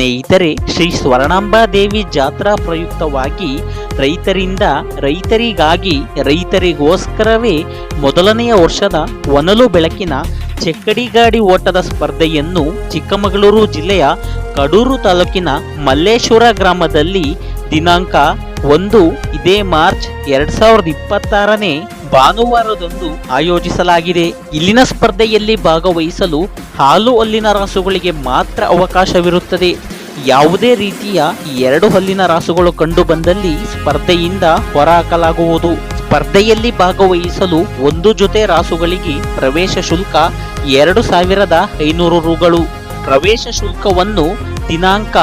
ಸ್ನೇಹಿತರೆ, ಶ್ರೀ ಸ್ವರ್ಣಾಂಬಾದೇವಿ ಜಾತ್ರಾ ಪ್ರಯುಕ್ತವಾಗಿ ರೈತರಿಂದ ರೈತರಿಗಾಗಿ ರೈತರಿಗೋಸ್ಕರವೇ ಮೊದಲನೆಯ ವರ್ಷದ ಹೊನಲು ಬೆಳಕಿನ ಚೆಕ್ಕಡಿ ಗಾಡಿ ಓಟದ ಸ್ಪರ್ಧೆಯನ್ನು ಚಿಕ್ಕಮಗಳೂರು ಜಿಲ್ಲೆಯ ಕಡೂರು ತಾಲೂಕಿನ ಮಲ್ಲೇಶ್ವರ ಗ್ರಾಮದಲ್ಲಿ ದಿನಾಂಕ 1 ಇದೇ ಮಾರ್ಚ್ 2026ನೇ ಭಾನುವಾರದಂದು ಆಯೋಜಿಸಲಾಗಿದೆ. ಇಲ್ಲಿನ ಸ್ಪರ್ಧೆಯಲ್ಲಿ ಭಾಗವಹಿಸಲು ಹಾಲು ಹಲ್ಲಿನ ರಾಸುಗಳಿಗೆ ಮಾತ್ರ ಅವಕಾಶವಿರುತ್ತದೆ. ಯಾವುದೇ ರೀತಿಯ 2 ಹಲ್ಲಿನ ರಾಸುಗಳು ಕಂಡು ಬಂದಲ್ಲಿ ಸ್ಪರ್ಧೆಯಿಂದ ಹೊರಹಾಕಲಾಗುವುದು. ಸ್ಪರ್ಧೆಯಲ್ಲಿ ಭಾಗವಹಿಸಲು 1 ಜೊತೆ ರಾಸುಗಳಿಗೆ ಪ್ರವೇಶ ಶುಲ್ಕ 2500 ರುಗಳು. ಪ್ರವೇಶ ಶುಲ್ಕವನ್ನು ದಿನಾಂಕ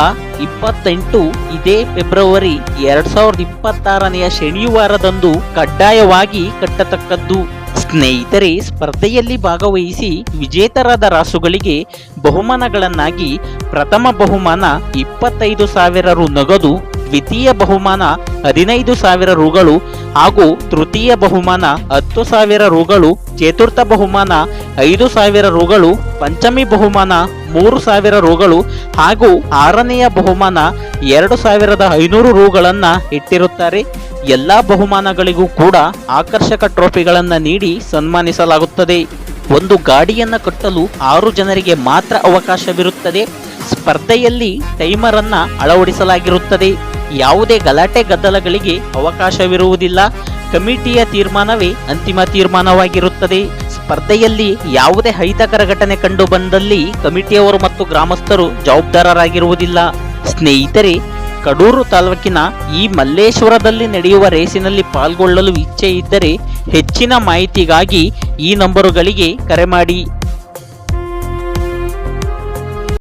28 ಇದೇ ಫೆಬ್ರವರಿ 2026ನೇ ಶನಿವಾರದಂದು ಕಡ್ಡಾಯವಾಗಿ ಕಟ್ಟತಕ್ಕದ್ದು. ಸ್ನೇಹಿತರೆ, ಸ್ಪರ್ಧೆಯಲ್ಲಿ ಭಾಗವಹಿಸಿ ವಿಜೇತರಾದ ರಾಸುಗಳಿಗೆ ಬಹುಮಾನಗಳನ್ನಾಗಿ ಪ್ರಥಮ ಬಹುಮಾನ 25,000 ರು ನಗದು, ದ್ವಿತೀಯ ಬಹುಮಾನ 15,000 ರುಗಳು ಹಾಗೂ ತೃತೀಯ ಬಹುಮಾನ 10,000 ರುಗಳು, ಚತುರ್ಥ ಬಹುಮಾನ 5,000 ರುಗಳು, ಪಂಚಮಿ ಬಹುಮಾನ 3,000 ರುಗಳು ಹಾಗೂ 6ನೆಯ ಬಹುಮಾನ 2,500 ರುಗಳನ್ನು ಇಟ್ಟಿರುತ್ತಾರೆ. ಎಲ್ಲ ಬಹುಮಾನಗಳಿಗೂ ಕೂಡ ಆಕರ್ಷಕ ಟ್ರೋಫಿಗಳನ್ನು ನೀಡಿ ಸನ್ಮಾನಿಸಲಾಗುತ್ತದೆ. ಒಂದು ಗಾಡಿಯನ್ನು ಕಟ್ಟಲು 6 ಜನರಿಗೆ ಮಾತ್ರ ಅವಕಾಶವಿರುತ್ತದೆ. ಸ್ಪರ್ಧೆಯಲ್ಲಿ ಟೈಮರ್ ಅನ್ನು ಅಳವಡಿಸಲಾಗಿರುತ್ತದೆ. ಯಾವುದೇ ಗಲಾಟೆ ಗದ್ದಲಗಳಿಗೆ ಅವಕಾಶವಿರುವುದಿಲ್ಲ. ಕಮಿಟಿಯ ತೀರ್ಮಾನವೇ ಅಂತಿಮ ತೀರ್ಮಾನವಾಗಿರುತ್ತದೆ. ಸ್ಪರ್ಧೆಯಲ್ಲಿ ಯಾವುದೇ ಅಹಿತಕರ ಘಟನೆ ಕಂಡು ಬಂದಲ್ಲಿ ಕಮಿಟಿಯವರು ಮತ್ತು ಗ್ರಾಮಸ್ಥರು ಜವಾಬ್ದಾರರಾಗಿರುವುದಿಲ್ಲ. ಸ್ನೇಹಿತರೆ, ಕಡೂರು ತಾಲೂಕಿನ ಈ ಮಲ್ಲೇಶ್ವರದಲ್ಲಿ ನಡೆಯುವ ರೇಸಿನಲ್ಲಿ ಪಾಲ್ಗೊಳ್ಳಲು ಇಚ್ಛೆ ಇದ್ದರೆ ಹೆಚ್ಚಿನ ಮಾಹಿತಿಗಾಗಿ ಈ ನಂಬರುಗಳಿಗೆ ಕರೆ ಮಾಡಿ.